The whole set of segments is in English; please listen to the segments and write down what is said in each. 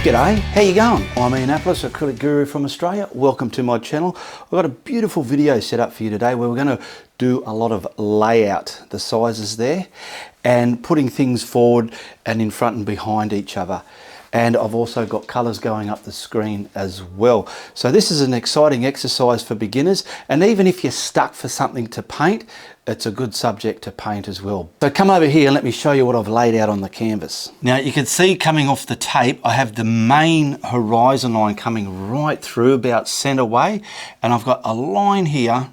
G'day, how you going? I'm Ian Applis, Acrylic Guru from Australia. Welcome to my channel. I've got a beautiful video set up for you today where we're going to do a lot of layout, the sizes there, and putting things forward and in front and behind each other. And I've also got colours going up the screen as well. So this is an exciting exercise for beginners, and even if you're stuck for something to paint, it's a good subject to paint as well. So come over here and let me show you what I've laid out on the canvas. Now you can see coming off the tape, I have the main horizon line coming right through about centre way, and I've got a line here,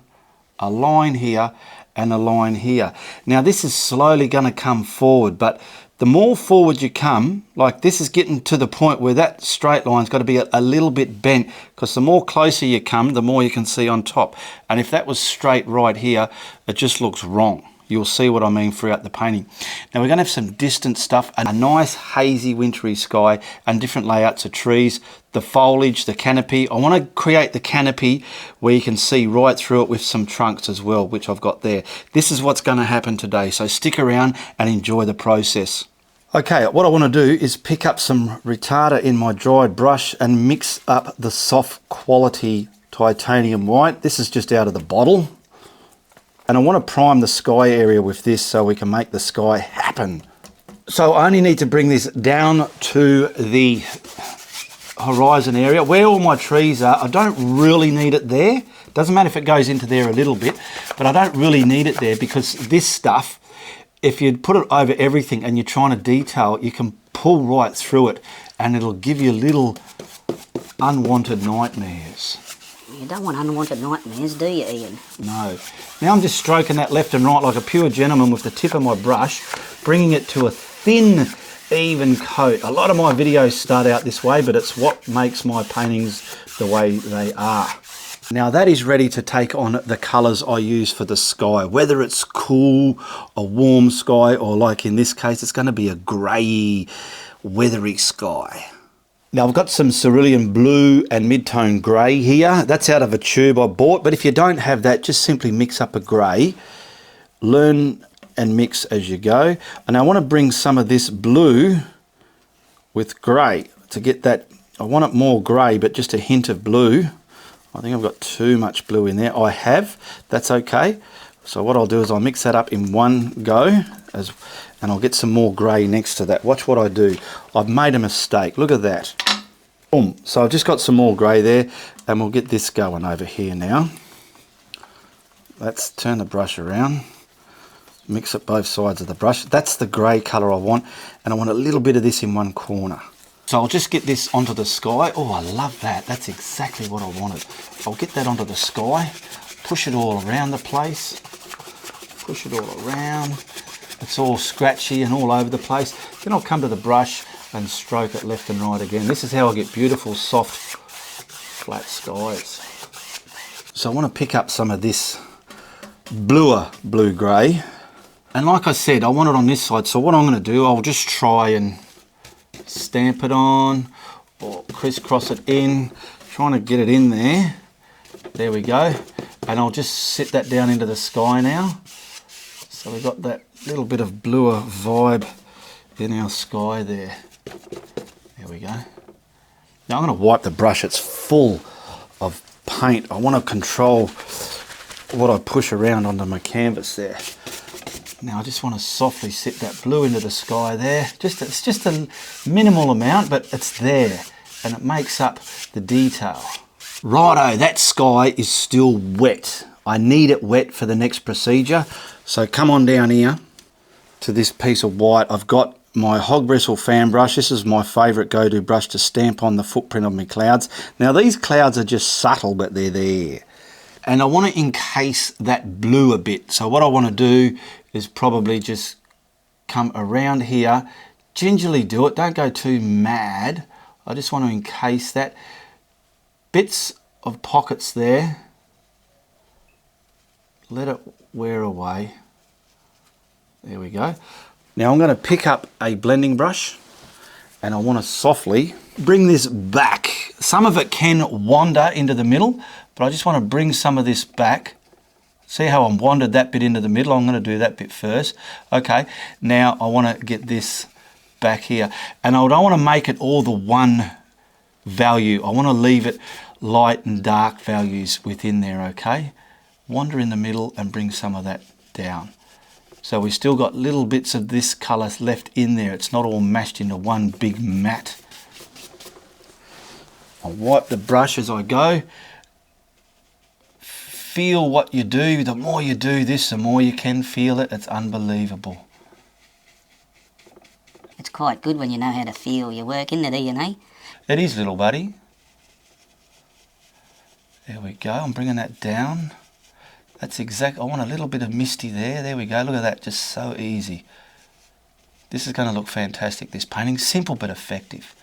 a line here, and a line here. Now this is slowly going to come forward, but the more forward you come, like this is getting to the point where that straight line's got to be a little bit bent, because the more closer you come, the more you can see on top. And if that was straight right here, it just looks wrong. You'll see what I mean throughout the painting. Now we're going to have some distant stuff, a nice hazy wintry sky and different layouts of trees, the foliage, the canopy. I want to create the canopy where you can see right through it with some trunks as well, which I've got there. This is what's going to happen today, so stick around and enjoy the process. Okay, what I want to do is pick up some retarder in my dried brush and mix up the soft quality titanium white. This is just out of the bottle. And I want to prime the sky area with this so we can make the sky happen. So I only need to bring this down to the horizon area where all my trees are. I don't really need it there. Doesn't matter if it goes into there a little bit, but I don't really need it there because this stuff, if you put it over everything and you're trying to detail, you can pull right through it and it'll give you little unwanted nightmares. You don't want unwanted nightmares, do you, Ian? No. Now I'm just stroking that left and right like a pure gentleman with the tip of my brush, bringing it to a thin, even coat. A lot of my videos start out this way, but it's what makes my paintings the way they are. Now that is ready to take on the colours I use for the sky, whether it's cool, a warm sky, or like in this case, it's going to be a grey, weathery sky. Now I've got some cerulean blue and mid-tone grey here. That's out of a tube I bought, but if you don't have that, just simply mix up a grey. Learn and mix as you go. And I want to bring some of this blue with grey to get that. I want it more grey, but just a hint of blue. I think I've got too much blue in there. I have, that's okay. So what I'll do is I'll mix that up in one go, and I'll get some more grey next to that. Watch what I do. I've made a mistake. Look at that. Boom. So I've just got some more grey there, and we'll get this going over here now. Let's turn the brush around. Mix up both sides of the brush. That's the grey colour I want, and I want a little bit of this in one corner. So I'll just get this onto the sky. Oh, I love that. That's exactly what I wanted. I'll get that onto the sky, push it all around the place. Push it all around. It's all scratchy and all over the place. Then I'll come to the brush and stroke it left and right again. This is how I get beautiful, soft, flat skies. So I want to pick up some of this bluer blue-grey. And like I said, I want it on this side. So what I'm going to do, I'll just try and stamp it on or crisscross it in, trying to get it in there. There we go. And I'll just sit that down into the sky now. So we've got that little bit of bluer vibe in our sky there. There we go. Now I'm going to wipe the brush. It's full of paint. I want to control what I push around onto my canvas there. Now I just want to softly sit that blue into the sky there. It's just a minimal amount, but it's there and it makes up the detail. Righto, that sky is still wet. I need it wet for the next procedure. So come on down here to this piece of white. I've got my hog bristle fan brush. This is my favourite go-to brush to stamp on the footprint of my clouds. Now these clouds are just subtle, but they're there. And I want to encase that blue a bit. So what I want to do is probably just come around here, gingerly do it. Don't go too mad. I just want to encase that. Bits of pockets there. Let it wear away. There we go. Now I'm going to pick up a blending brush and I want to softly bring this back. Some of it can wander into the middle, but I just want to bring some of this back. See how I'm wandered that bit into the middle? I'm going to do that bit first. Okay, now I want to get this back here. And I don't want to make it all the one value. I want to leave it light and dark values within there, okay? Wander in the middle and bring some of that down. So we still got little bits of this colour left in there. It's not all mashed into one big mat. I'll wipe the brush as I go. Feel what you do. The more you do this, the more you can feel it. It's unbelievable. It's quite good when you know how to feel your work, isn't it, Ian, eh? It is, little buddy. There we go. I'm bringing that down. That's exact. I want a little bit of misty there. There we go. Look at that. Just so easy. This is going to look fantastic, this painting. Simple but effective.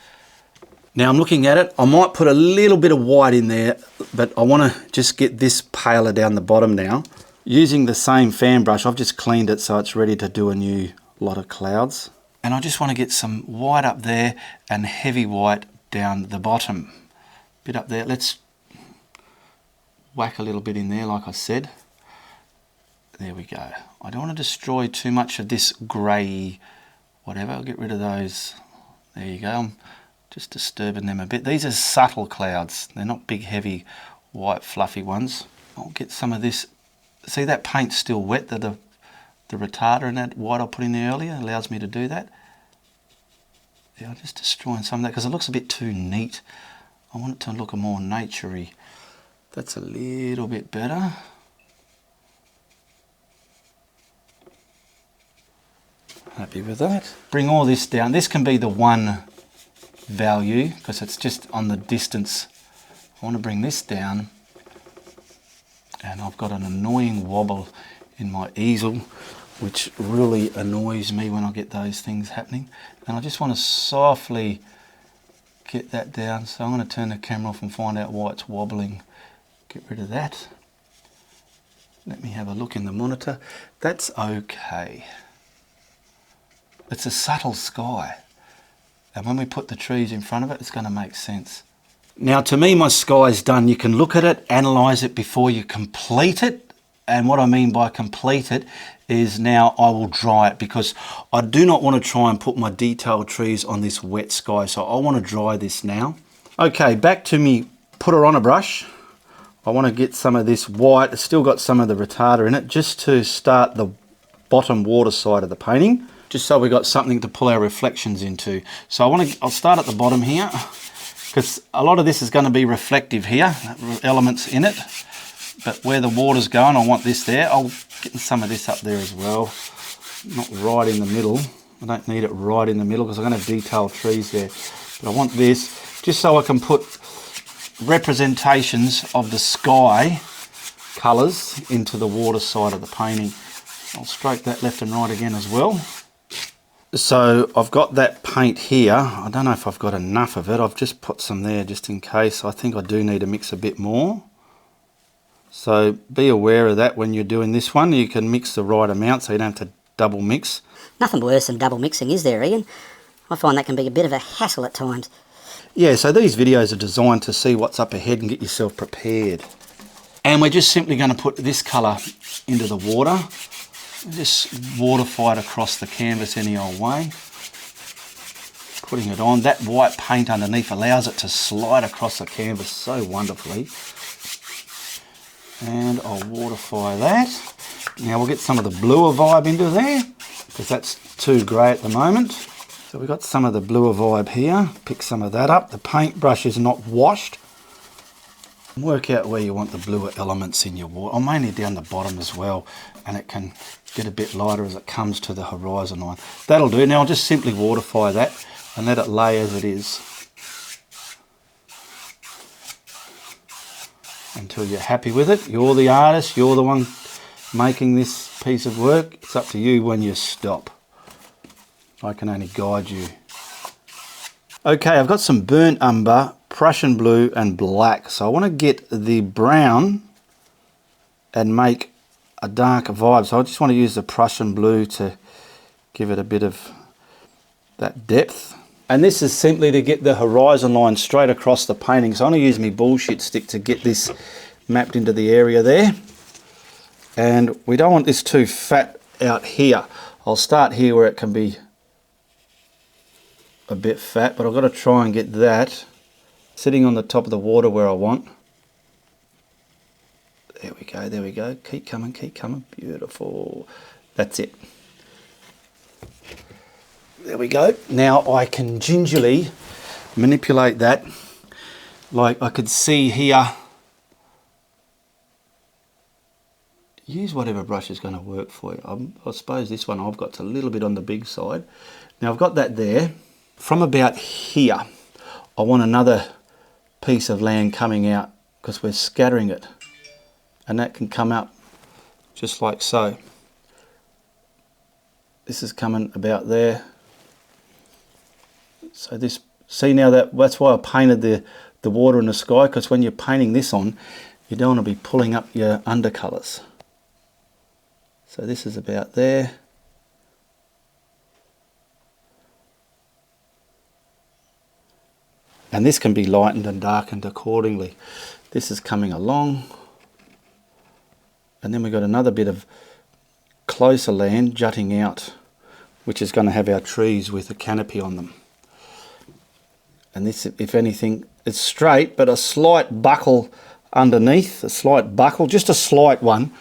Now I'm looking at it. I might put a little bit of white in there, but I want to just get this paler down the bottom now. Using the same fan brush, I've just cleaned it so it's ready to do a new lot of clouds. And I just want to get some white up there and heavy white down the bottom. Bit up there. Let's whack a little bit in there, like I said. There we go. I don't want to destroy too much of this grey whatever. I'll get rid of those. There you go. I'm just disturbing them a bit. These are subtle clouds. They're not big, heavy, white, fluffy ones. I'll get some of this. See, that paint's still wet. The retarder and that white I put in there earlier allows me to do that. Yeah, I'm just destroying some of that because it looks a bit too neat. I want it to look more naturey. That's a little bit better. Happy with that. Bring all this down. This can be the one value because it's just on the distance. I want to bring this down, and I've got an annoying wobble in my easel which really annoys me when I get those things happening, and I just want to softly get that down. So I'm going to turn the camera off and find out why it's wobbling. Get rid of that. Let me have a look in the monitor. That's okay. It's a subtle sky, and when we put the trees in front of it, it's going to make sense. Now, to me, my sky's done. You can look at it, analyse it before you complete it, and what I mean by complete it is now I will dry it because I do not want to try and put my detailed trees on this wet sky, so I want to dry this now. Okay, back to me putter on a brush. I want to get some of this white. It's still got some of the retarder in it, just to start the bottom water side of the painting, just so we got something to pull our reflections into. So I'll start at the bottom here, because a lot of this is going to be reflective here, elements in it. But where the water's going, I want this there. I'll get some of this up there as well. Not right in the middle. I don't need it right in the middle because I'm going to have detailed trees there. But I want this just so I can put representations of the sky colours into the water side of the painting. I'll stroke that left and right again as well. So I've got that paint here. I don't know if I've got enough of it. I've just put some there just in case. I think I do need to mix a bit more. So be aware of that when you're doing this one. You can mix the right amount so you don't have to double mix. Nothing worse than double mixing, is there, Ian? I find that can be a bit of a hassle at times. Yeah, so these videos are designed to see what's up ahead and get yourself prepared. And we're just simply going to put this colour into the water. Just waterify it across the canvas any old way. Putting it on. That white paint underneath allows it to slide across the canvas so wonderfully. And I'll waterify that. Now we'll get some of the bluer vibe into there, because that's too grey at the moment. So we've got some of the bluer vibe here. Pick some of that up. The paintbrush is not washed. Work out where you want the bluer elements in your water. I'm mainly down the bottom as well, and it can get a bit lighter as it comes to the horizon line. That'll do. Now I'll just simply waterify that and let it lay as it is until you're happy with it. You're the artist, you're the one making this piece of work. It's up to you when you stop. I can only guide you. Okay, I've got some burnt umber, Prussian blue and black. So I want to get the brown and make a darker vibe. So I just want to use the Prussian blue to give it a bit of that depth. And this is simply to get the horizon line straight across the painting. So I'm going to use my bullshit stick to get this mapped into the area there. And we don't want this too fat out here. I'll start here where it can be a bit fat, but I've got to try and get that Sitting on the top of the water where I want. There we go, there we go. Keep coming, keep coming. Beautiful. That's it. There we go. Now I can gingerly manipulate that. Like I could see here. Use whatever brush is going to work for you. I suppose this one I've got a little bit on the big side. Now I've got that there. From about here, I want another piece of land coming out because we're scattering it. And that can come out just like so. This is coming about there. So this, see now that's why I painted the water and the sky, because when you're painting this on, you don't want to be pulling up your undercolours. So this is about there. And this can be lightened and darkened accordingly. This is coming along. And then we've got another bit of closer land jutting out, which is going to have our trees with a canopy on them. And this, if anything, it's straight, but a slight buckle underneath, a slight buckle, just a slight one,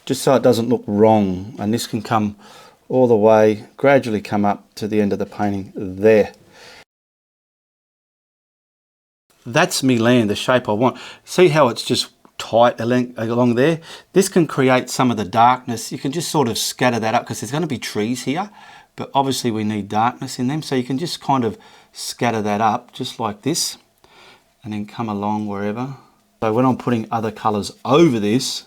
just so it doesn't look wrong. And this can come all the way, gradually come up to the end of the painting there. That's me land, the shape I want. See how it's just tight along there? This can create some of the darkness. You can just sort of scatter that up because there's going to be trees here, but obviously we need darkness in them. So you can just kind of scatter that up just like this and then come along wherever. So when I'm putting other colours over this,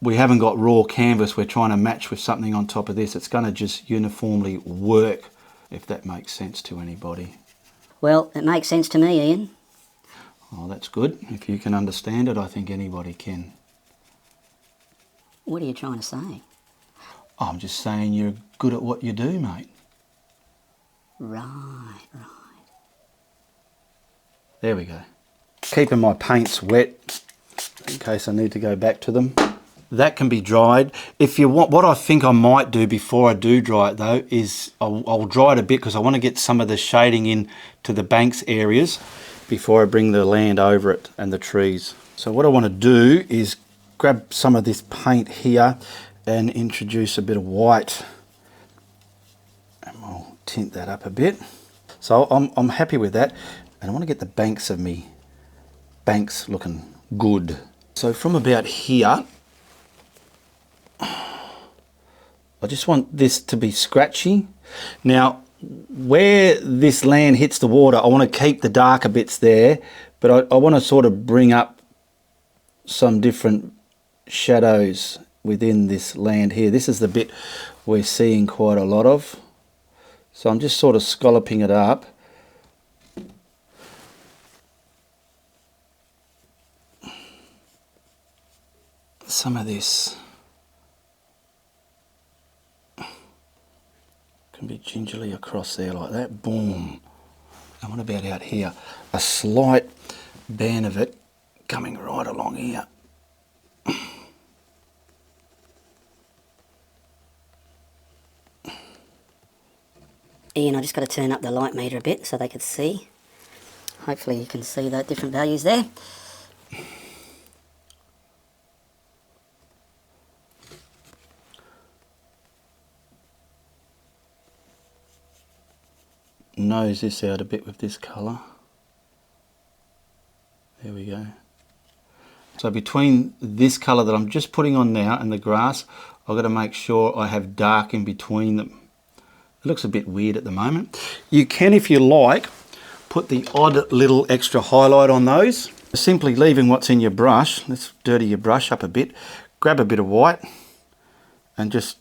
we haven't got raw canvas we're trying to match with something on top of this. It's going to just uniformly work, if that makes sense to anybody. Well, it makes sense to me, Ian. Oh, that's good. If you can understand it, I think anybody can. What are you trying to say? I'm just saying you're good at what you do, mate. Right. There we go. Keeping my paints wet in case I need to go back to them. That can be dried. If you want, what I think I might do before I do dry it though is I'll dry it a bit because I want to get some of the shading in to the banks areas before I bring the land over it and the trees. So what I want to do is grab some of this paint here and introduce a bit of white, and we'll tint that up a bit. So I'm happy with that, and I want to get the banks of me banks looking good. So from about here, I just want this to be scratchy. Now, where this land hits the water, I want to keep the darker bits there, but I want to sort of bring up some different shadows within this land here. This is the bit we're seeing quite a lot of. So I'm just sort of scalloping it up. Some of this can be gingerly across there like that. Boom. And what about out here? A slight band of it coming right along here. Ian, I just got to turn up the light meter a bit so they could see. Hopefully you can see the different values there. Nose this out a bit with this colour. There we go. So between this colour that I'm just putting on now and the grass, I've got to make sure I have dark in between them. It looks a bit weird at the moment. You can, if you like, put the odd little extra highlight on those. Simply leaving what's in your brush. Let's dirty your brush up a bit. Grab a bit of white and just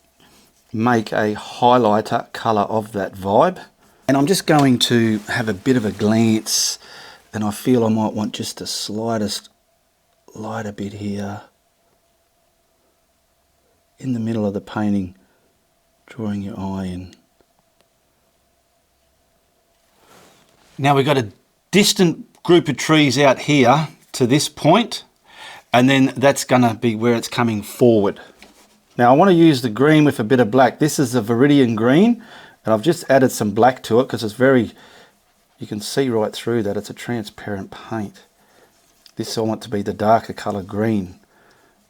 make a highlighter colour of that vibe. And I'm just going to have a bit of a glance, and I feel I might want just the slightest light a bit here in the middle of the painting, drawing your eye in. Now we've got a distant group of trees out here to this point, and then that's going to be where it's coming forward. Now I want to use the green with a bit of black. This is a Viridian green, and I've just added some black to it because it's very, You can see right through that. It's a transparent paint. This I want to be the darker colour green.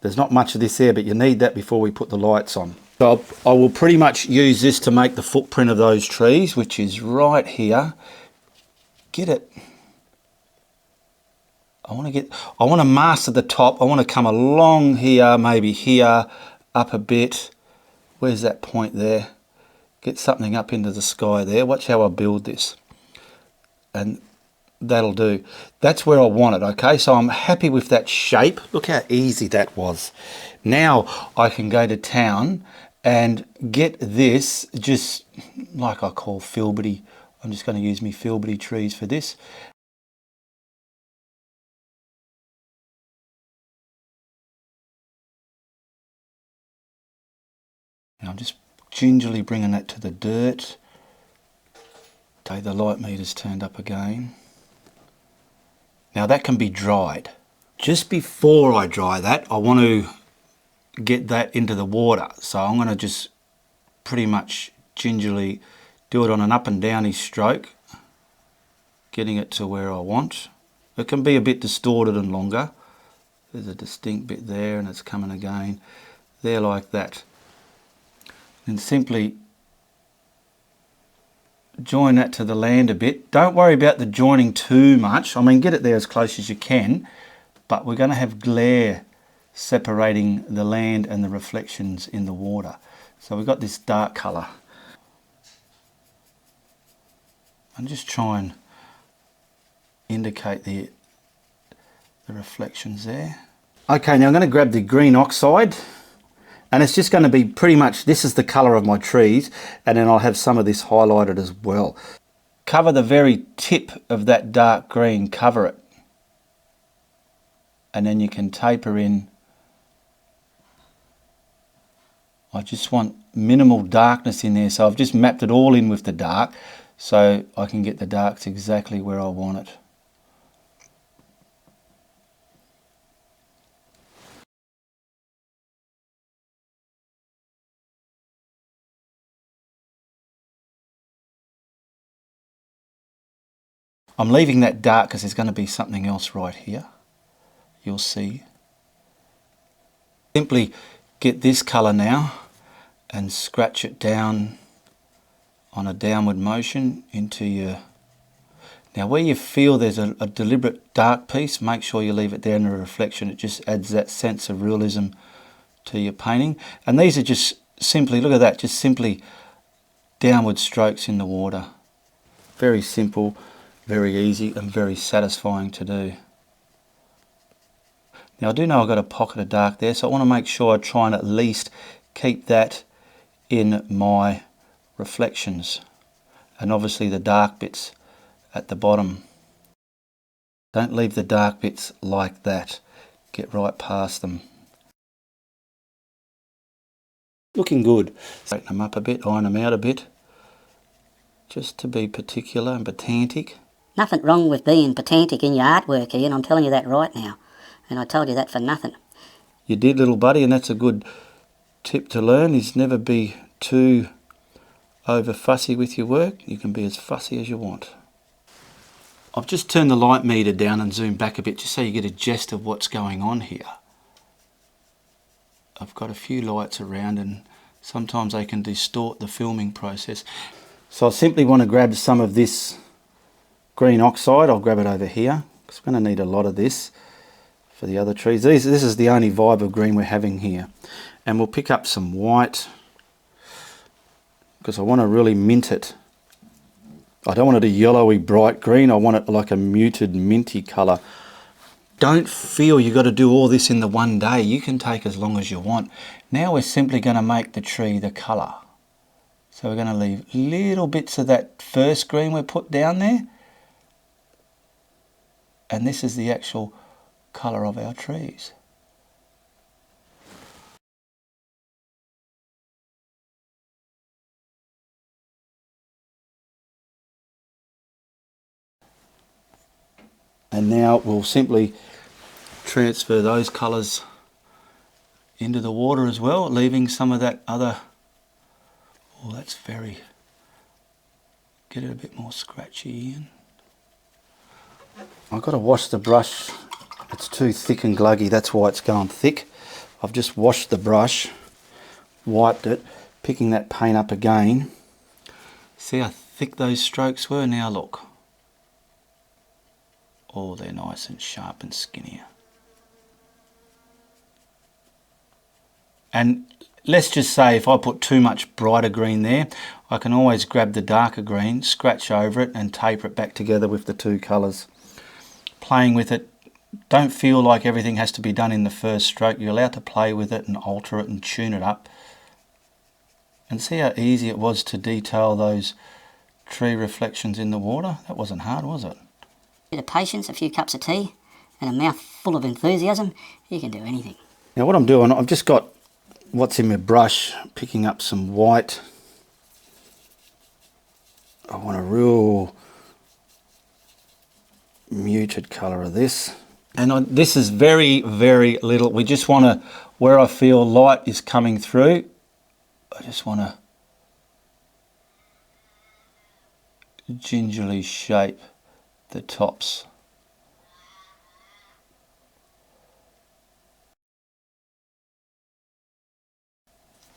There's not much of this there, but you need that before we put the lights on. So I will pretty much use this to make the footprint of those trees, which is right here. Get it. I want to master the top. I want to come along here, maybe here, up a bit. Where's that point there? Get something up into the sky there. Watch how I build this. And that'll do. That's where I want it, okay? So I'm happy with that shape. Look how easy that was. Now I can go to town and get this, just like I call filberty. I'm just going to use me filberty trees for this. Now I'm just gingerly bringing that to the dirt. Okay, the light meter's turned up again. Now that can be dried. Just before I dry that, I want to get that into the water. So I'm going to just pretty much gingerly do it on an up and downy stroke, getting it to where I want. It can be a bit distorted and longer. There's a distinct bit there and it's coming again. There like that. And simply join that to the land a bit. Don't worry about the joining too much. I mean, get it there as close as you can, but we're going to have glare separating the land and the reflections in the water. So we've got this dark colour. And just try and indicate the reflections there. Okay, now I'm going to grab the green oxide. And it's just going to be pretty much, this is the colour of my trees, and then I'll have some of this highlighted as well. Cover the very tip of that dark green, cover it. And then you can taper in. I just want minimal darkness in there, so I've just mapped it all in with the dark, so I can get the darks exactly where I want it. I'm leaving that dark because there's going to be something else right here. You'll see. Simply get this colour now and scratch it down on a downward motion into your... Now where you feel there's a deliberate dark piece, make sure you leave it there in the reflection. It just adds that sense of realism to your painting. And these are just simply, look at that, just simply downward strokes in the water. Very simple. Very easy and very satisfying to do. Now I do know I've got a pocket of dark there, so I want to make sure I try and at least keep that in my reflections, and obviously the dark bits at the bottom. Don't leave the dark bits like that. Get right past them. Looking good. Straighten them up a bit, iron them out a bit, just to be particular and pedantic. Nothing wrong with being pedantic in your artwork, Ian. I'm telling you that right now. And I told you that for nothing. You did, little buddy, and that's a good tip to learn, is never be too over fussy with your work. You can be as fussy as you want. I've just turned the light meter down and zoomed back a bit just so you get a gist of what's going on here. I've got a few lights around and sometimes they can distort the filming process. So I simply want to grab some of this green oxide. I'll grab it over here because we're going to need a lot of this for the other trees. This is the only vibe of green we're having here. And we'll pick up some white because I want to really mint it. I don't want it a yellowy bright green. I want it like a muted minty colour. Don't feel you've got to do all this in the one day. You can take as long as you want. Now we're simply going to make the tree the colour. So we're going to leave little bits of that first green we put down there. And this is the actual colour of our trees. And now we'll simply transfer those colours into the water as well, leaving some of that other... Oh, that's very... Get it a bit more scratchy in. I've got to wash the brush. It's too thick and gluggy, that's why it's going thick. I've just washed the brush, wiped it, picking that paint up again. See how thick those strokes were? Now look. Oh, they're nice and sharp and skinnier. And let's just say if I put too much brighter green there, I can always grab the darker green, scratch over it and taper it back together with the two colours. Playing with it, don't feel like everything has to be done in the first stroke. You're allowed to play with it and alter it and tune it up. And see how easy it was to detail those tree reflections in the water? That wasn't hard, was it? A bit of patience, a few cups of tea, and a mouth full of enthusiasm, you can do anything. Now what I'm doing, I've just got what's in my brush, picking up some white. I want a real muted colour of this. And this is very, very little. We just want to, where I feel light is coming through, I just want to gingerly shape the tops.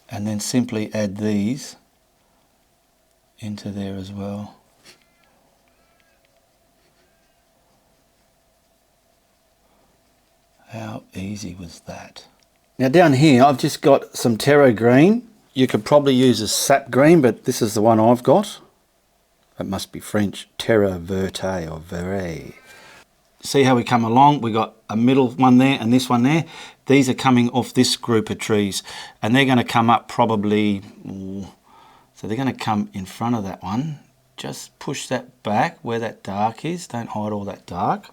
And then simply add these into there as well. How easy was that? Now down here I've just got some terra green. You could probably use a sap green, but this is the one I've got. It must be French, terra verte or vert. See how we come along? We got a middle one there and this one there. These are coming off this group of trees and they're going to come up probably, so they're going to come in front of that one. Just push that back where that dark is. Don't hide all that dark.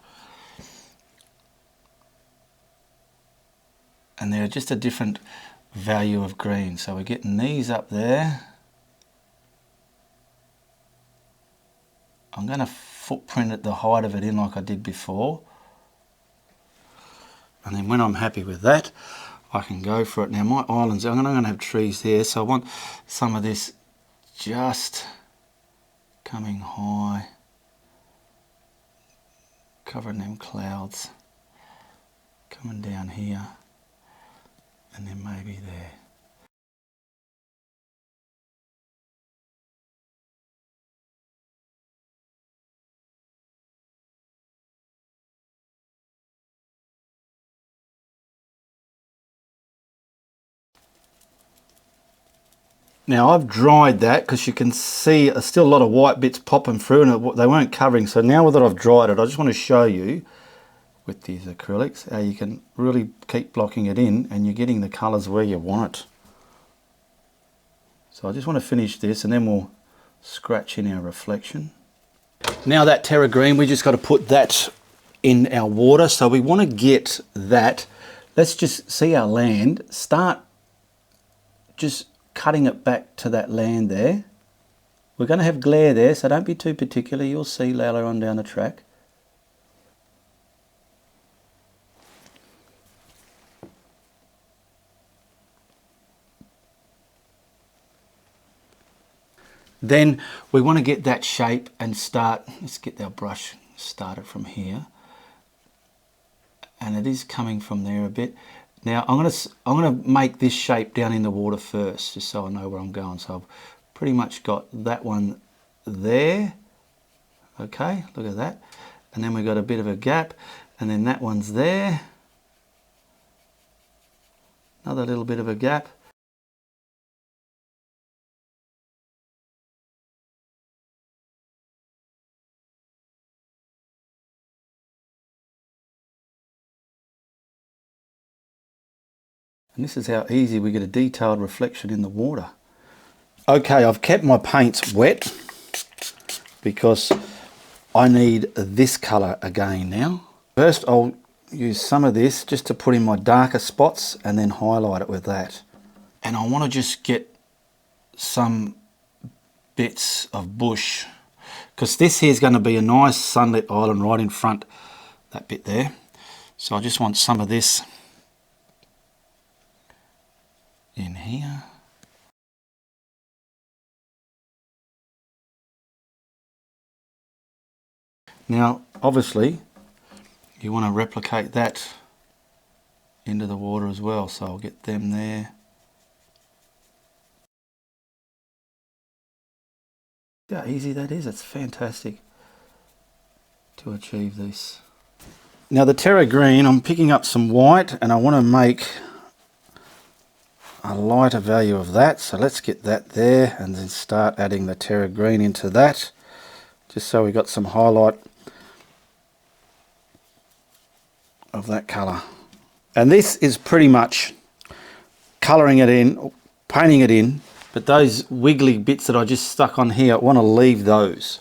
And they're just a different value of green. So we're getting these up there. I'm going to footprint it, the height of it in like I did before. And then when I'm happy with that, I can go for it. Now my islands, I'm going to have trees there, so I want some of this just coming high, covering them clouds, coming down here, and then maybe there. Now I've dried that because you can see still a lot of white bits popping through and they weren't covering. So now that I've dried it, I just want to show you with these acrylics how you can really keep blocking it in and you're getting the colours where you want it. So I just want to finish this and then we'll scratch in our reflection. Now that terra green, we just got to put that in our water. So we want to get that. Let's just see our land. Start just cutting it back to that land there. We're going to have glare there, so don't be too particular. You'll see later on down the track. Then we want to get that shape and start. Let's get our brush started from here. And it is coming from there a bit. Now I'm gonna make this shape down in the water first, just so I know where I'm going. So I've pretty much got that one there. Okay, look at that. And then we've got a bit of a gap, and then that one's there. Another little bit of a gap. And this is how easy we get a detailed reflection in the water. Okay, I've kept my paints wet because I need this colour again now. First I'll use some of this just to put in my darker spots and then highlight it with that. And I want to just get some bits of bush because this here is going to be a nice sunlit island right in front, that bit there. So I just want some of this in here. Now, obviously, you want to replicate that into the water as well, so I'll get them there. See how easy that is? It's fantastic to achieve this. Now the terra green, I'm picking up some white and I want to make a lighter value of that. So let's get that there and then start adding the terra green into that. Just so we got some highlight of that colour. And this is pretty much colouring it in, painting it in, but those wiggly bits that I just stuck on here, I want to leave those.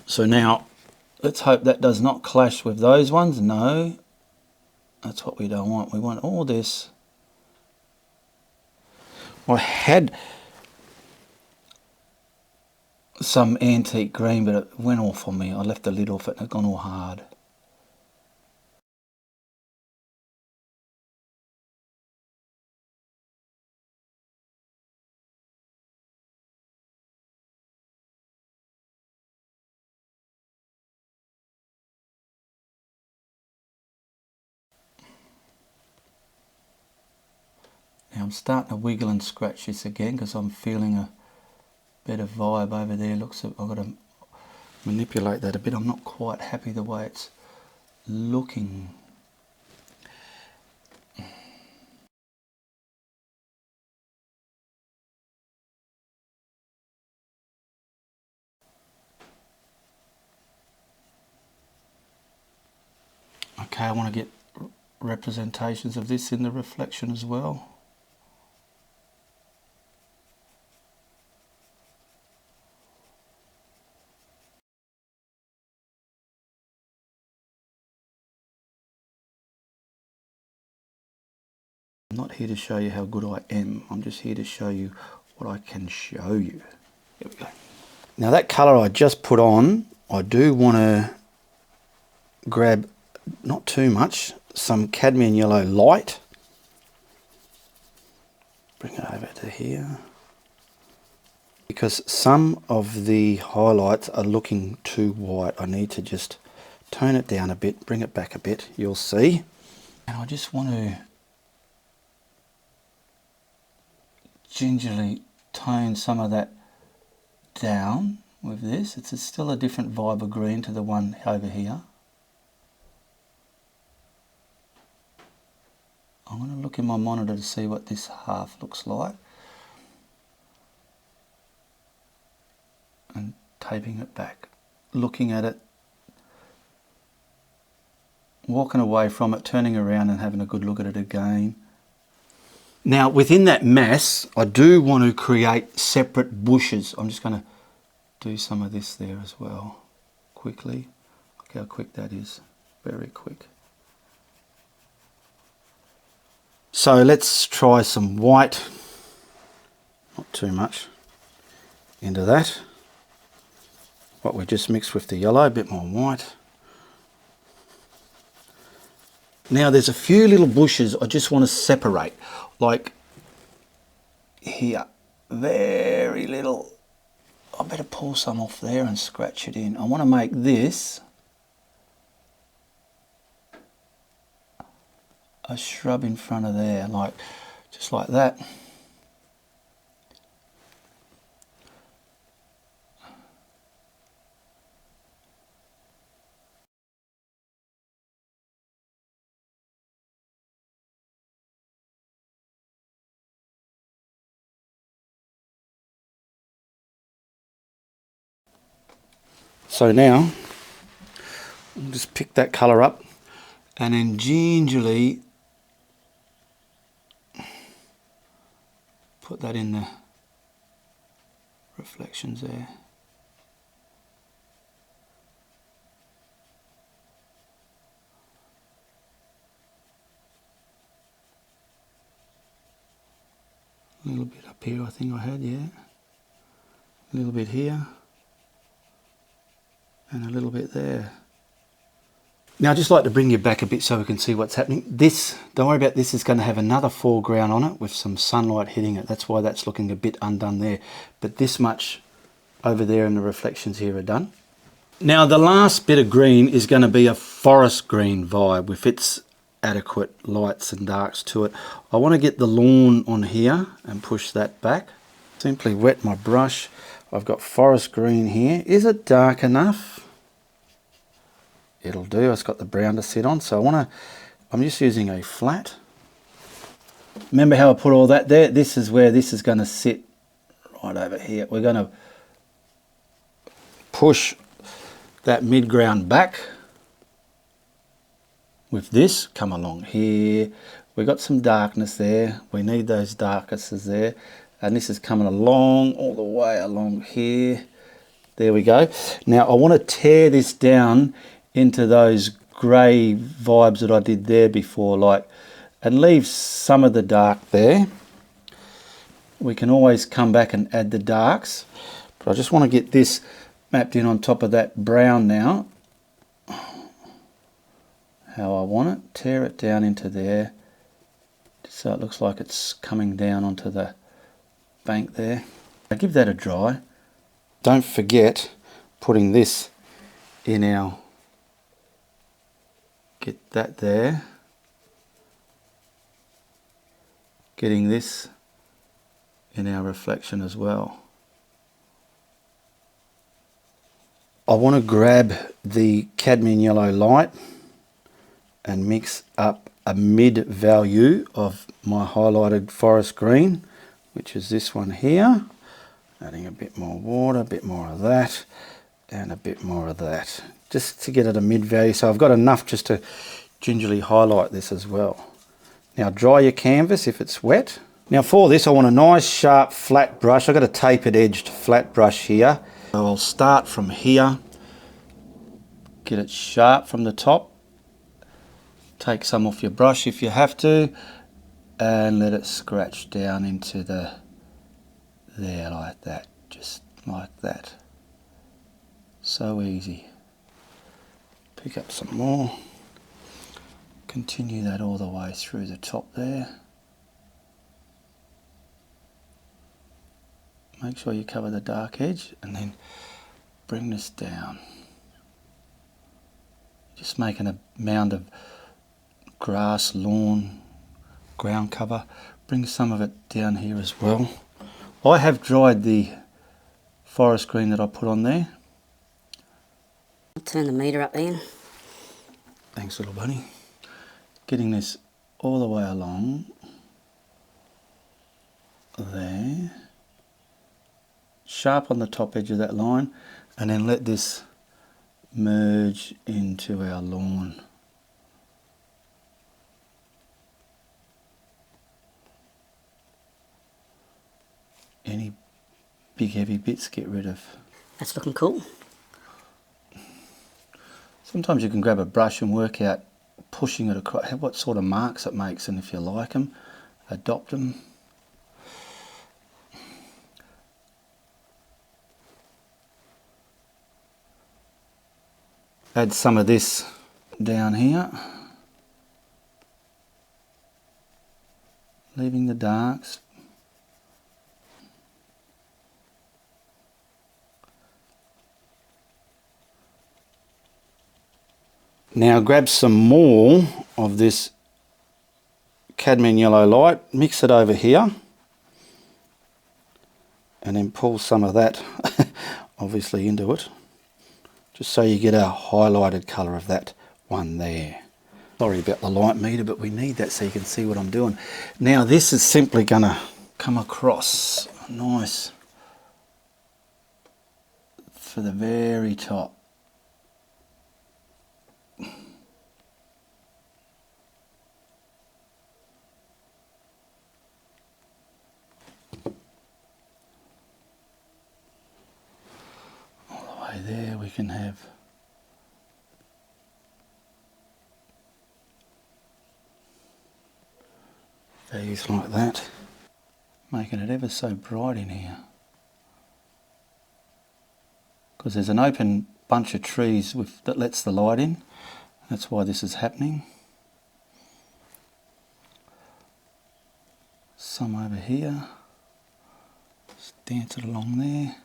So now, let's hope that does not clash with those ones. No, that's what we don't want. We want all this. I had some antique green, but it went off on me. I left the lid off it and it's gone all hard. Now I'm starting to wiggle and scratch this again because I'm feeling a better vibe over there. Looks, I've got to manipulate that a bit. I'm not quite happy the way it's looking. Okay, I want to get representations of this in the reflection as well. I'm not here to show you how good I am. I'm just here to show you what I can show you. Here we go. Now that colour I just put on, I do want to grab, not too much, some cadmium yellow light. Bring it over to here. Because some of the highlights are looking too white. I need to just tone it down a bit, bring it back a bit, you'll see. And I just want to gingerly tone some of that down with this. It's still a different vibe of green to the one over here. I'm going to look in my monitor to see what this half looks like. And taping it back, looking at it, walking away from it, turning around and having a good look at it again. Now within that mass, I do want to create separate bushes. I'm just going to do some of this there as well, quickly. Look how quick that is, very quick. So let's try some white, not too much, into that. What we just mixed with the yellow, a bit more white. Now there's a few little bushes I just want to separate, like here, very little. I better pull some off there and scratch it in. I want to make this a shrub in front of there, like just like that. So now, I'll just pick that colour up and then gingerly put that in the reflections there. A little bit up here I think I had, yeah. A little bit here. And a little bit there. Now I'd just like to bring you back a bit so we can see what's happening. This, don't worry about this, is going to have another foreground on it with some sunlight hitting it. That's why that's looking a bit undone there. But this much over there and the reflections here are done. Now the last bit of green is going to be a forest green vibe with its adequate lights and darks to it. I want to get the lawn on here and push that back. Simply wet my brush. I've got forest green here. Is it dark enough? It'll do. It's got the brown to sit on, so I'm just using a flat. Remember how I put all that there? This is where this is going to sit, right over here. We're going to push that midground back with this. Come along here. We've got some darkness there. We need those darknesses there. And this is coming along, all the way along here. There we go. Now I want to tear this down into those grey vibes that I did there before, like, and leave some of the dark there. We can always come back and add the darks, but I just want to get this mapped in on top of that brown now. How I want it. Tear it down into there, so it looks like it's coming down onto the bank there. I'll give that a dry. Don't forget putting this in our, get that there. Getting this in our reflection as well. I want to grab the cadmium yellow light and mix up a mid value of my highlighted forest green, which is this one here. Adding a bit more water, a bit more of that, and a bit more of that, just to get it a mid value. So I've got enough just to gingerly highlight this as well. Now dry your canvas if it's wet. Now for this I want a nice sharp flat brush. I've got a tapered edged flat brush here. So I'll start from here, get it sharp from the top, take some off your brush if you have to, and let it scratch down into the, there like that, just like that. So easy. Pick up some more. Continue that all the way through the top there. Make sure you cover the dark edge and then bring this down. Just making a mound of grass, lawn, ground cover. Bring some of it down here as well. I have dried the forest green that I put on there. I'll turn the meter up then. Thanks, little bunny. Getting this all the way along there, sharp on the top edge of that line, and then let this merge into our lawn. Any big heavy bits get rid of. That's looking cool. Sometimes you can grab a brush and work out pushing it across, what sort of marks it makes, and if you like them, adopt them. Add some of this down here, leaving the darks. Now grab some more of this cadmium yellow light, mix it over here, and then pull some of that obviously into it, just so you get a highlighted colour of that one there. Sorry about the light meter, but we need that so you can see what I'm doing. Now this is simply going to come across nice for the very top. There we can have values like that, making it ever so bright in here, because there's an open bunch of trees that lets the light in. That's why this is happening. Some over here, just dance it along there.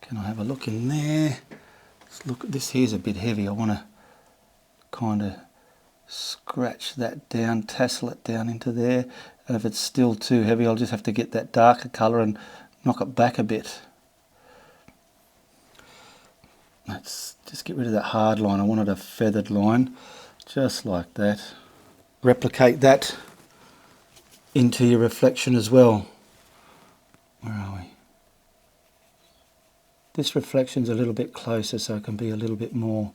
Can I have a look in there? Let's look, this here's a bit heavy. I want to kind of scratch that down, tassel it down into there. And if it's still too heavy, I'll just have to get that darker colour and knock it back a bit. Let's just get rid of that hard line. I wanted a feathered line, just like that. Replicate that into your reflection as well. Where are we? This reflection's a little bit closer, so it can be a little bit more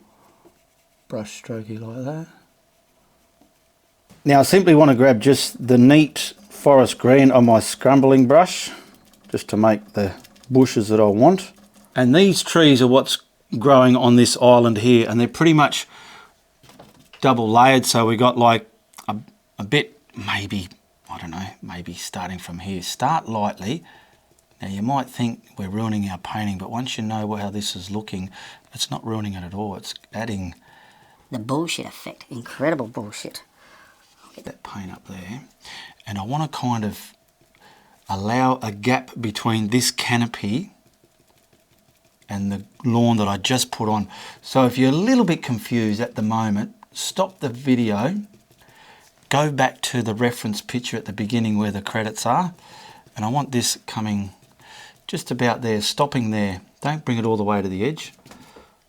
brush strokey like that. Now I simply want to grab just the neat forest green on my scrumbling brush, just to make the bushes that I want. And these trees are what's growing on this island here, and they're pretty much double layered, so we got like a bit, maybe, I don't know, maybe starting from here. Start lightly. Now you might think we're ruining our painting, but once you know how this is looking, it's not ruining it at all. It's adding the bullshit effect. Incredible bullshit. Get that paint up there, and I want to kind of allow a gap between this canopy and the lawn that I just put on. So if you're a little bit confused at the moment, stop the video, go back to the reference picture at the beginning where the credits are, and I want this coming just about there, stopping there. Don't bring it all the way to the edge.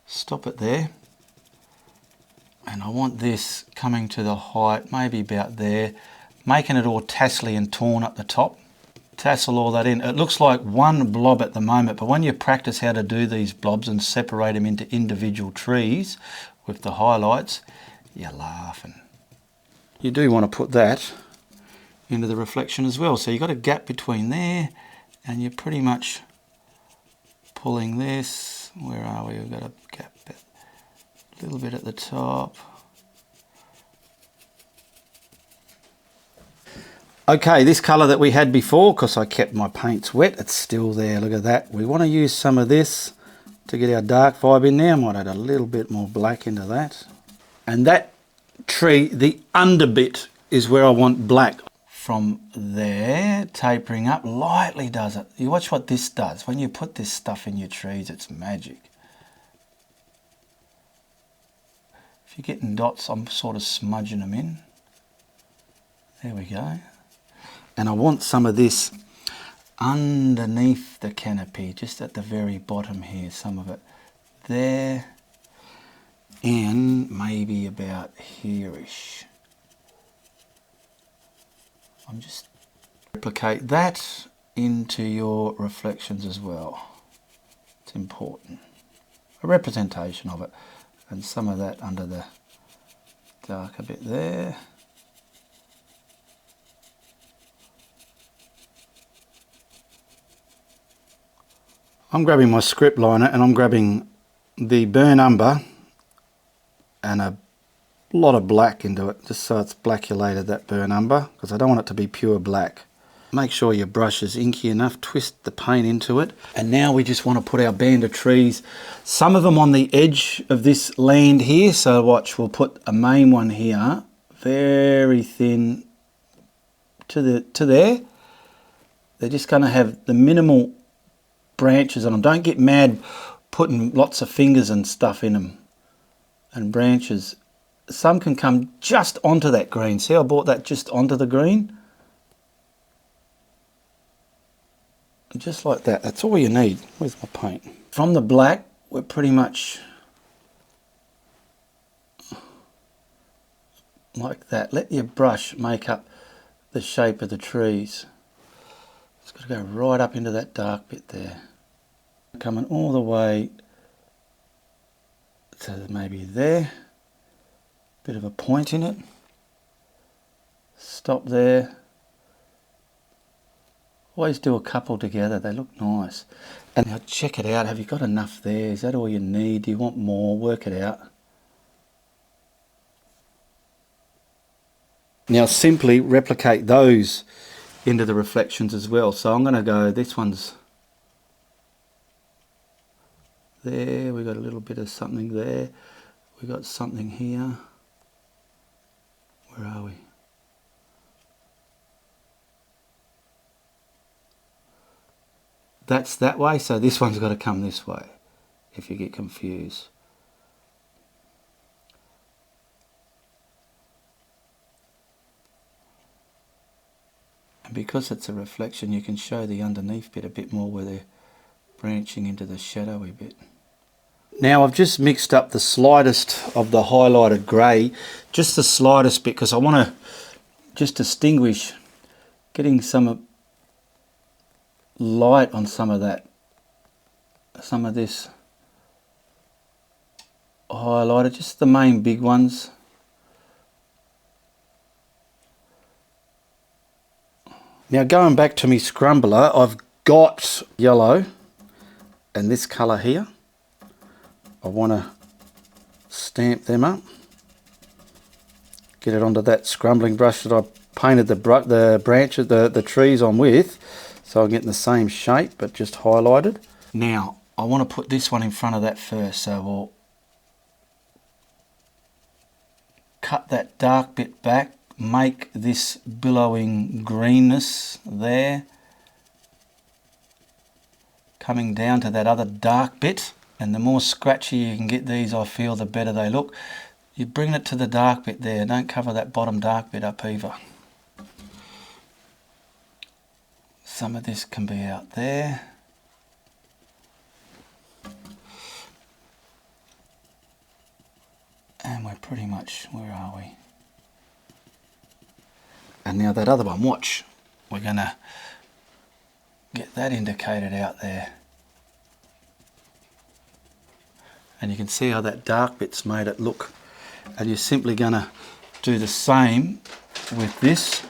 Stop it there. And I want this coming to the height, maybe about there, making it all tassely and torn up the top. Tassel all that in. It looks like one blob at the moment, but when you practice how to do these blobs and separate them into individual trees with the highlights, you're laughing. You do want to put that into the reflection as well. So you've got a gap between there, and you're pretty much pulling this. Where are we? We've got a gap a little bit at the top. Okay, this colour that we had before, because I kept my paints wet, it's still there. Look at that. We want to use some of this to get our dark vibe in there. I might add a little bit more black into that. And that tree, the under bit, is where I want black. From there, tapering up, lightly does it. You watch what this does. When you put this stuff in your trees, it's magic. If you're getting dots, I'm sort of smudging them in. There we go. And I want some of this underneath the canopy, just at the very bottom here, some of it there, and maybe about here-ish. I'm just replicate that into your reflections as well. It's important. A representation of it, and some of that under the darker bit there. I'm grabbing my script liner and I'm grabbing the burn umber and a lot of black into it, just so it's blackulated, that burn umber, because I don't want it to be pure black. Make sure your brush is inky enough, twist the paint into it. And now we just want to put our band of trees, some of them on the edge of this land here. So watch, we'll put a main one here, very thin to there. They're just going to have the minimal branches on them. Don't get mad putting lots of fingers and stuff in them and branches. Some can come just onto that green. See, I brought that just onto the green. Just like that. That's all you need. Where's my paint? From the black, we're pretty much like that. Let your brush make up the shape of the trees. It's got to go right up into that dark bit there. Coming all the way to maybe there. Bit of a point in it. Stop there. Always do a couple together, they look nice. And now check it out, have you got enough there? Is that all you need? Do you want more? Work it out. Now simply replicate those into the reflections as well. So I'm going to go, this one's there, we got a little bit of something there, we got something here. Where are we? that's that way, so this one's got to come this way, if you get confused. And because it's a reflection, you can show the underneath bit a bit more where they're branching into the shadowy bit. Now I've just mixed up the slightest of the highlighted grey, just the slightest bit, because I want to just distinguish, getting some light on some of that, some of this highlighter, just the main big ones. Now going back to my scrumbler, I've got yellow and this colour here. I want to stamp them up, get it onto that scrumbling brush that I painted the branches, the trees on with, so I'm getting the same shape but just highlighted. Now I want to put this one in front of that first, so we'll cut that dark bit back, make this billowing greenness there, coming down to that other dark bit. And the more scratchy you can get these, I feel, the better they look. You bring it to the dark bit there, don't cover that bottom dark bit up either. Some of this can be out there. And we're pretty much, where are we? And now that other one, watch. We're going to get that indicated out there. And you can see how that dark bit's made it look. And you're simply going to do the same with this.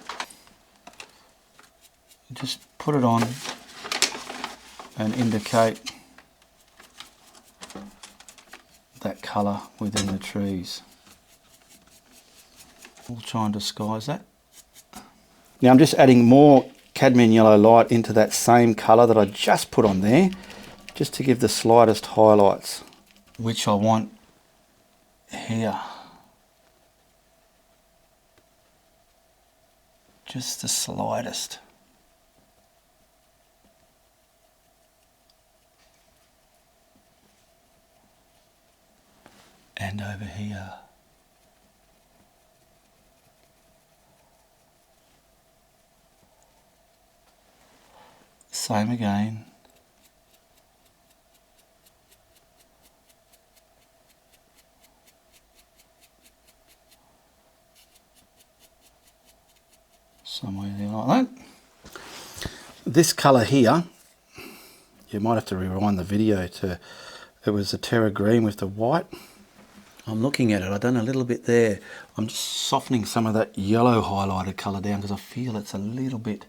Just put it on and indicate that colour within the trees. We'll try and disguise that. Now I'm just adding more cadmium yellow light into that same colour that I just put on there, just to give the slightest highlights, which I want here. Just the slightest. And over here. Same again. Somewhere there like that. This colour here, you might have to rewind the video to, it was a terra green with the white. I'm looking at it, I've done a little bit there. I'm just softening some of that yellow highlighted colour down because I feel it's a little bit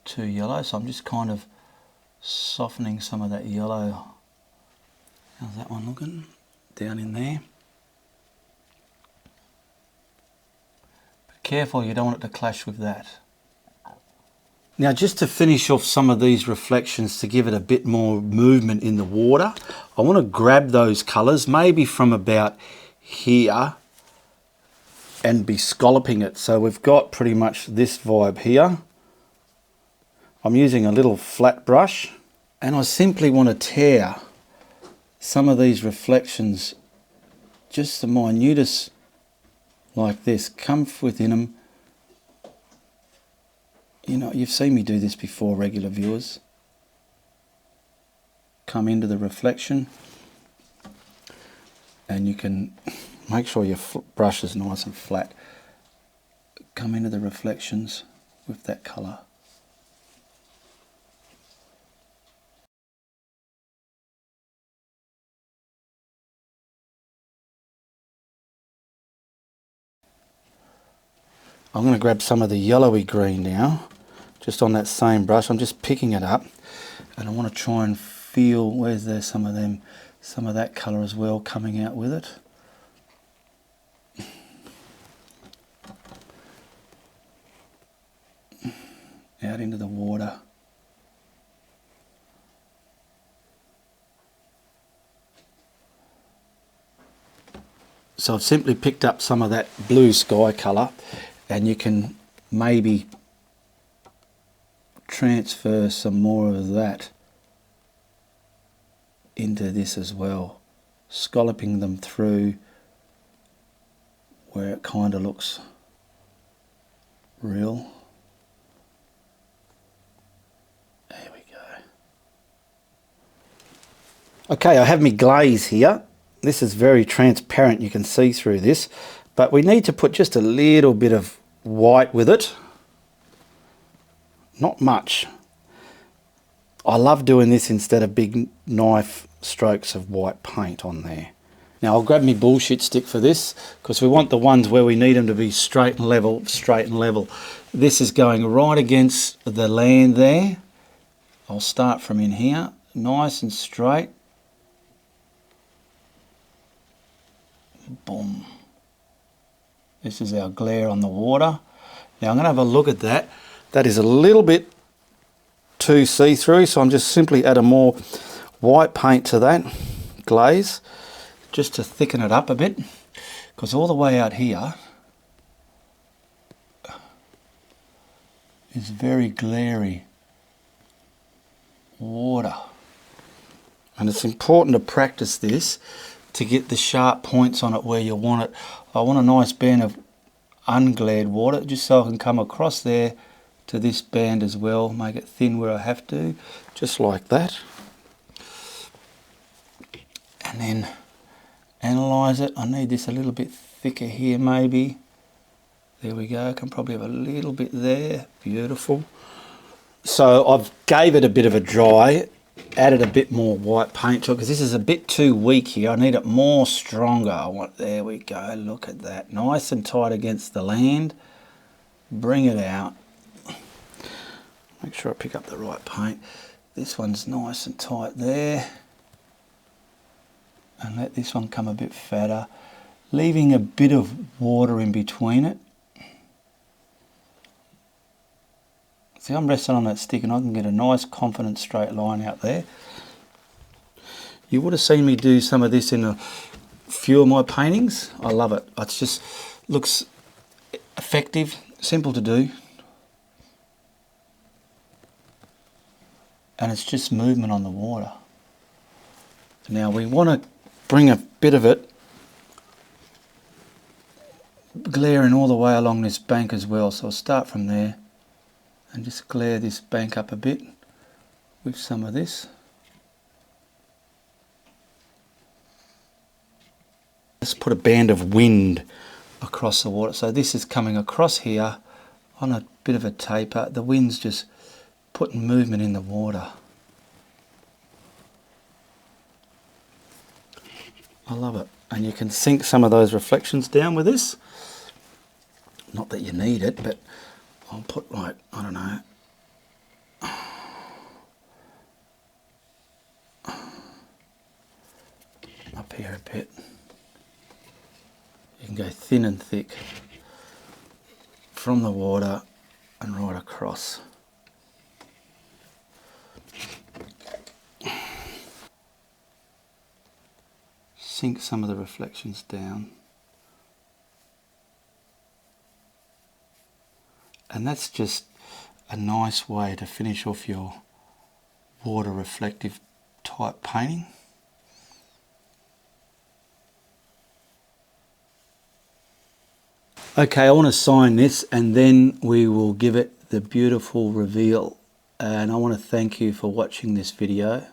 too yellow, so I'm just kind of softening some of that yellow. How's that one looking? Down in there. But careful, you don't want it to clash with that. Now just to finish off some of these reflections, to give it a bit more movement in the water, I want to grab those colours, maybe from about here, and be scalloping it. So we've got pretty much this vibe here. I'm using a little flat brush, and I simply want to tear some of these reflections, just the minutest like this, come within them. You know, you've seen me do this before, regular viewers. Come into the reflection, and you can make sure your brush is nice and flat. Come into the reflections with that colour. I'm going to grab some of the yellowy green now, just on that same brush. I'm just picking it up, and I want to try and feel, where's there some of them, some of that colour as well coming out with it. Out into the water. So I've simply picked up some of that blue sky colour, and you can maybe transfer some more of that into this as well, scalloping them through where it kind of looks real. There we go. Okay, I have my glaze here. This is very transparent, you can see through this, but we need to put just a little bit of white with it. Not much. I love doing this instead of big knife strokes of white paint on there. Now I'll grab my bullshit stick for this, because we want the ones where we need them to be straight and level, straight and level. This is going right against the land there. I'll start from in here, nice and straight. Boom. This is our glare on the water. Now I'm going to have a look at that. That is a little bit too see-through, so I'm just simply adding more white paint to that glaze just to thicken it up a bit, because all the way out here is very glary water, and it's important to practice this to get the sharp points on it where you want it. I want a nice band of unglared water, just so I can come across there to this band as well, make it thin where I have to, just like that. And then analyze it. I need this a little bit thicker here maybe. There we go, I can probably have a little bit there. Beautiful. So I've gave it a bit of a dry, added a bit more white paint to it, because this is a bit too weak here. I need it more stronger. There we go, look at that. Nice and tight against the land. Bring it out. Make sure I pick up the right paint. This one's nice and tight there. And let this one come a bit fatter, leaving a bit of water in between it. See, I'm resting on that stick and I can get a nice confident straight line out there. You would have seen me do some of this in a few of my paintings. I love it. It just looks effective, simple to do. And it's just movement on the water. Now we want to bring a bit of it glaring all the way along this bank as well. So I'll start from there and just glare this bank up a bit with some of this. Let's put a band of wind across the water. So this is coming across here on a bit of a taper. The wind's just putting movement in the water. I love it. And you can sink some of those reflections down with this. Not that you need it, but I'll put like, I don't know, up here a bit. You can go thin and thick from the water and right across. Sink some of the reflections down. And that's just a nice way to finish off your water reflective type painting. Okay, I want to sign this and then we will give it the beautiful reveal. And I want to thank you for watching this video.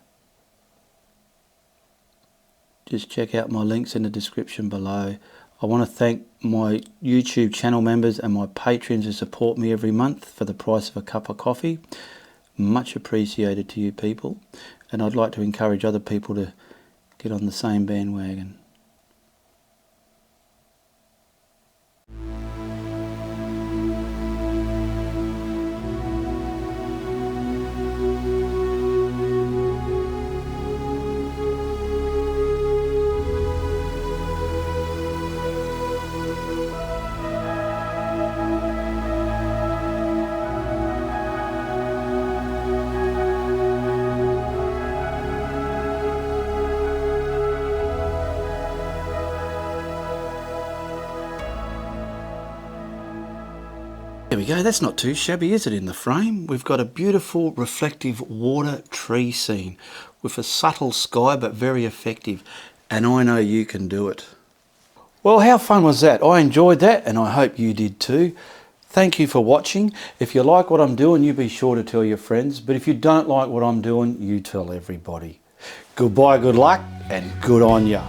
Just check out my links in the description below. I want to thank my YouTube channel members and my patrons who support me every month for the price of a cup of coffee. Much appreciated to you people. And I'd like to encourage other people to get on the same bandwagon. There we go, that's not too shabby, is it, in the frame? We've got a beautiful reflective water tree scene with a subtle sky but very effective, and I know you can do it. Well, how fun was that? I enjoyed that and I hope you did too. Thank you for watching. If you like what I'm doing, you be sure to tell your friends, but if you don't like what I'm doing, you tell everybody. Goodbye, good luck, and good on ya.